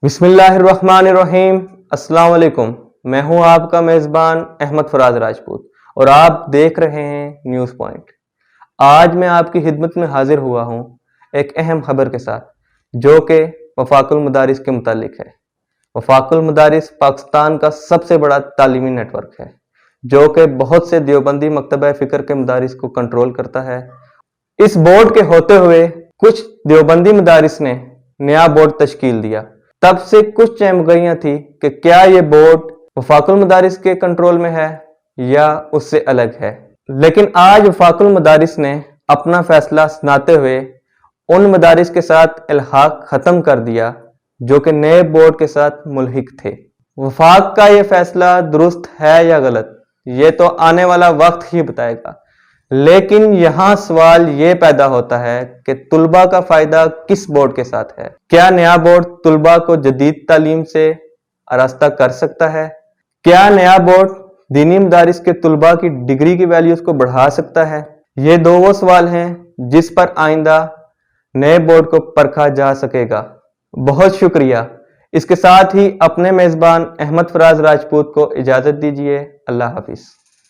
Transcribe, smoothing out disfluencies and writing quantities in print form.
بسم اللہ الرحمن الرحیم۔ السلام علیکم، میں ہوں آپ کا میزبان احمد فراز راجپوت اور آپ دیکھ رہے ہیں نیوز پوائنٹ۔ آج میں آپ کی خدمت میں حاضر ہوا ہوں ایک اہم خبر کے ساتھ جو کہ وفاق المدارس کے متعلق ہے۔ وفاق المدارس پاکستان کا سب سے بڑا تعلیمی نیٹ ورک ہے جو کہ بہت سے دیوبندی مکتبہ فکر کے مدارس کو کنٹرول کرتا ہے۔ اس بورڈ کے ہوتے ہوئے کچھ دیوبندی مدارس نے نیا بورڈ تشکیل دیا۔ تب سے کچھ چہمگیاں تھی کہ کیا یہ بورڈ وفاق المدارس کے کنٹرول میں ہے یا اس سے الگ ہے، لیکن آج وفاق المدارس نے اپنا فیصلہ سناتے ہوئے ان مدارس کے ساتھ الحاق ختم کر دیا جو کہ نئے بورڈ کے ساتھ ملحق تھے۔ وفاق کا یہ فیصلہ درست ہے یا غلط، یہ تو آنے والا وقت ہی بتائے گا، لیکن یہاں سوال یہ پیدا ہوتا ہے کہ طلباء کا فائدہ کس بورڈ کے ساتھ ہے؟ کیا نیا بورڈ طلباء کو جدید تعلیم سے آراستہ کر سکتا ہے؟ کیا نیا بورڈ دینی مدارس کے طلباء کی ڈگری کی ویلیوز کو بڑھا سکتا ہے؟ یہ دو وہ سوال ہیں جس پر آئندہ نئے بورڈ کو پرکھا جا سکے گا۔ بہت شکریہ۔ اس کے ساتھ ہی اپنے میزبان احمد فراز راجپوت کو اجازت دیجیے۔ اللہ حافظ۔